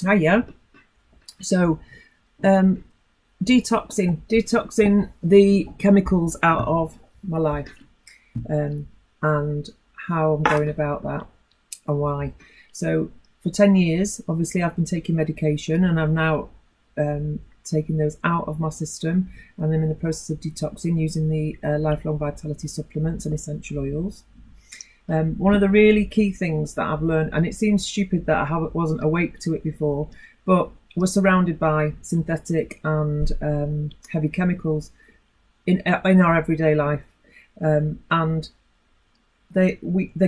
Yeah. So, detoxing the chemicals out of my life, and how I'm going about that and why. So, for 10 years, obviously, I've been taking medication, and I've now taking those out of my system, and I'm in the process of detoxing using the lifelong vitality supplements and essential oils. One of the really key things that I've learned, and it seems stupid that I wasn't awake to it before, but we're surrounded by synthetic and heavy chemicals in our everyday life, and they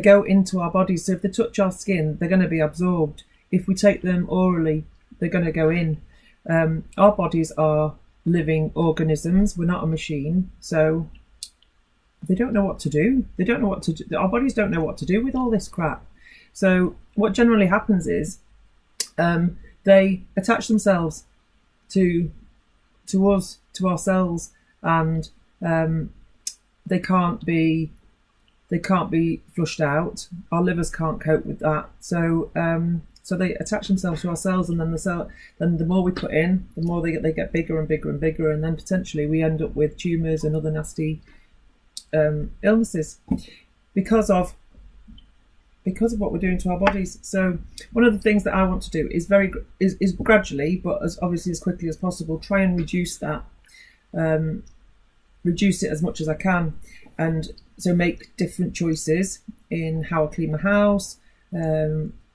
go into our bodies. So if they touch our skin, they're going to be absorbed. If we take them orally, they're going to go in. Our bodies are living organisms. We're not a machine, so they don't know what to do. They don't know what to do. Our bodies don't know what to do with all this crap. So what generally happens is they attach themselves to us, to our cells, and they can't be flushed out. Our livers can't cope with that. So they attach themselves to our cells, and then the more we put in, the more they get bigger and bigger and bigger, and then potentially we end up with tumours and other nasty illnesses because of what we're doing to our bodies. So one of the things that I want to do is gradually, but as quickly as possible, try and reduce that, reduce it as much as I can, and so make different choices in how I clean my house,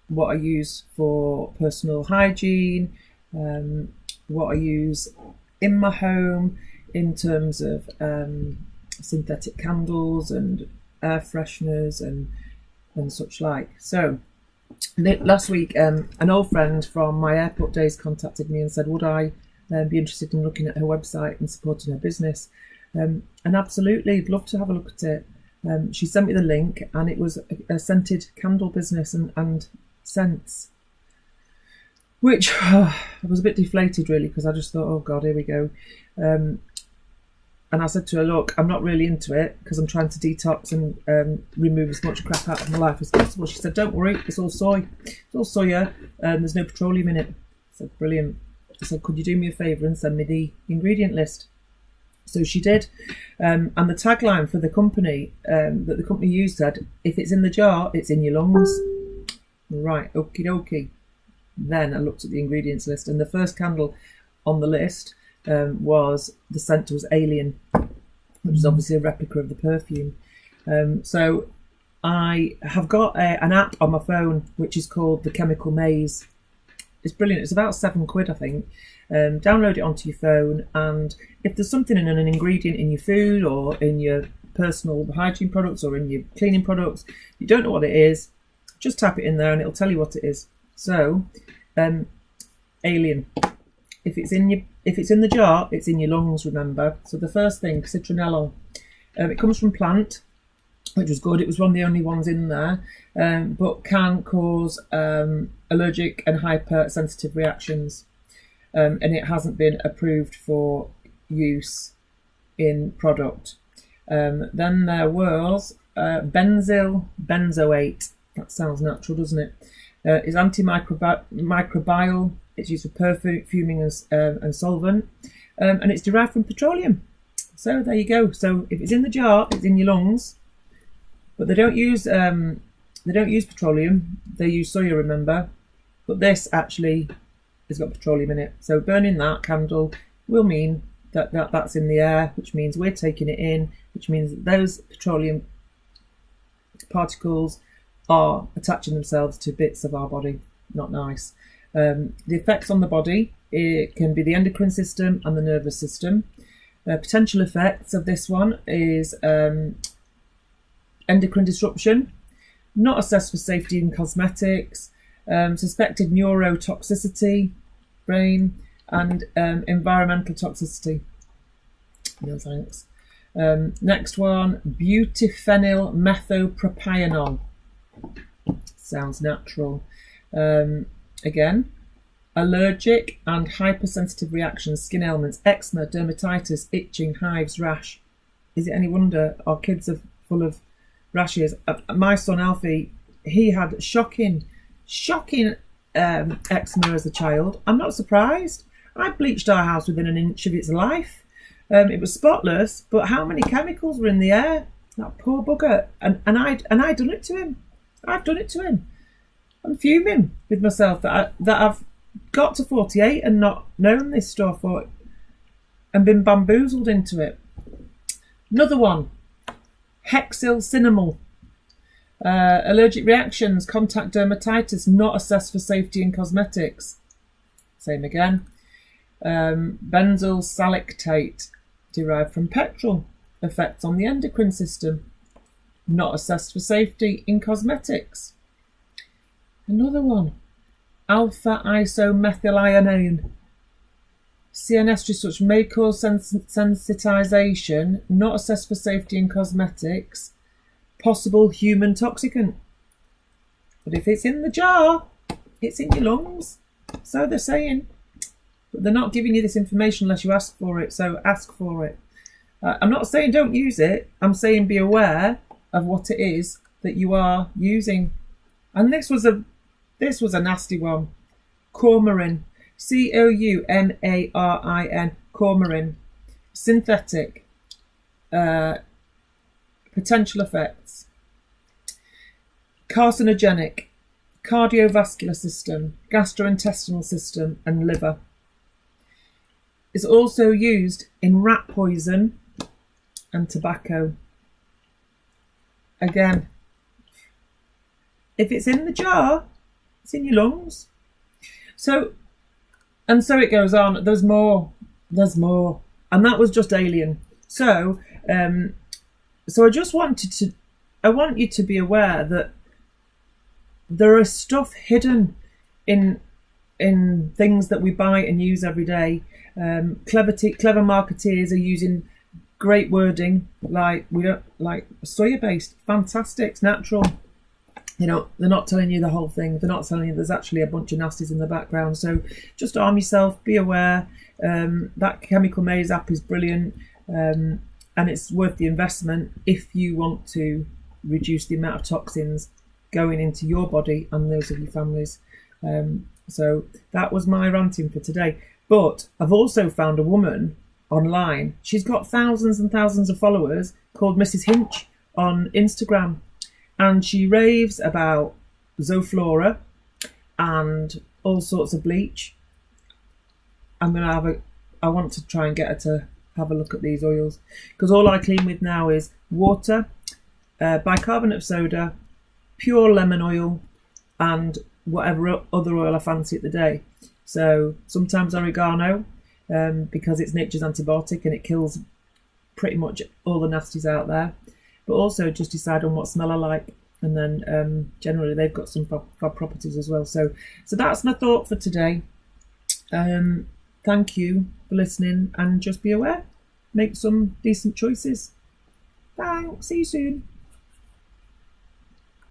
what I use for personal hygiene, what I use in my home in terms of synthetic candles and air fresheners and such like. So last week, an old friend from my airport days contacted me and said, would I be interested in looking at her website and supporting her business? And absolutely, I'd love to have a look at it. She sent me the link, and it was a scented candle business and scents, which I was a bit deflated really, because I just thought, oh God, here we go. And I said to her, look, I'm not really into it because I'm trying to detox and remove as much crap out of my life as possible. She said, don't worry, it's all soy. It's all soya. There's no petroleum in it. I said, brilliant. I said, could you do me a favour and send me the ingredient list? So she did. And the tagline for the company that the company used said, if it's in the jar, it's in your lungs. Right, okie dokie. Then I looked at the ingredients list, and the first candle on the list was, the scent was Alien, which is obviously a replica of the perfume. So I have got an app on my phone which is called the Chemical Maze. It's brilliant. It's about £7, I think. Download it onto your phone, and if there's something in an ingredient in your food or in your personal hygiene products or in your cleaning products, you don't know what it is, just tap it in there and it'll tell you what it is. So, Alien. If it's in the jar, it's in your lungs, remember. So the first thing, citronellol. It comes from plant, which was good. It was one of the only ones in there, but can cause allergic and hypersensitive reactions. And it hasn't been approved for use in product. Then there was benzyl benzoate. That sounds natural, doesn't it? It's antimicrobial. It's used for perfuming and solvent, and it's derived from petroleum. So there you go. So if it's in the jar, it's in your lungs, but they don't use petroleum. They use soya, remember. But this actually has got petroleum in it. So burning that candle will mean that's in the air, which means we're taking it in, which means that those petroleum particles are attaching themselves to bits of our body. Not nice. The effects on the body, it can be the endocrine system and the nervous system. Potential effects of this one is endocrine disruption, not assessed for safety in cosmetics, suspected neurotoxicity, brain, and environmental toxicity. No thanks. Next one, butyrphenyl methopropionyl. Sounds natural. Again, allergic and hypersensitive reactions, skin ailments, eczema, dermatitis, itching, hives, rash. Is it any wonder our kids are full of rashes? My son Alfie, he had shocking eczema as a child. I'm not surprised. I bleached our house within an inch of its life. It was spotless, but how many chemicals were in the air? That poor bugger. And I done it to him. I've done it to him. I'm fuming with myself that I've got to 48 and not known this stuff and been bamboozled into it. Another one, hexyl cinnamol. Allergic reactions, contact dermatitis, not assessed for safety in cosmetics. Same again. Benzyl salicylate, derived from petrol, effects on the endocrine system, not assessed for safety in cosmetics. Another one, alpha isomethylionine, CNS research may cause sensitization, not assessed for safety in cosmetics, possible human toxicant. But if it's in the jar, it's in your lungs. So they're saying. But they're not giving you this information unless you ask for it, so ask for it. I'm not saying don't use it. I'm saying be aware of what it is that you are using. And this was a nasty one. Coumarin. Coumarin. Coumarin. Synthetic. Potential effects. Carcinogenic. Cardiovascular system. Gastrointestinal system and liver. It's also used in rat poison and tobacco. Again, if it's in the jar, it's in your lungs. So it goes on. There's more. And that was just alien. So I just I want you to be aware that there is stuff hidden in things that we buy and use every day. Clever marketeers are using great wording like soya based, fantastic, it's natural. You know, they're not telling you the whole thing. They're not telling you there's actually a bunch of nasties in the background. So just arm yourself, be aware. That chemical maze app is brilliant, and it's worth the investment if you want to reduce the amount of toxins going into your body and those of your families. So that was my ranting for today. But I've also found a woman online. She's got thousands and thousands of followers called Mrs. Hinch on Instagram. And she raves about Zoflora and all sorts of bleach. I want to try and get her to have a look at these oils, because all I clean with now is water, bicarbonate of soda, pure lemon oil, and whatever other oil I fancy at the day. So sometimes oregano, because it's nature's antibiotic and it kills pretty much all the nasties out there. But also just decide on what smell I like, and then generally they've got some fab properties as well. So that's my thought for today. Thank you for listening, and just be aware. Make some decent choices. Thanks. See you soon.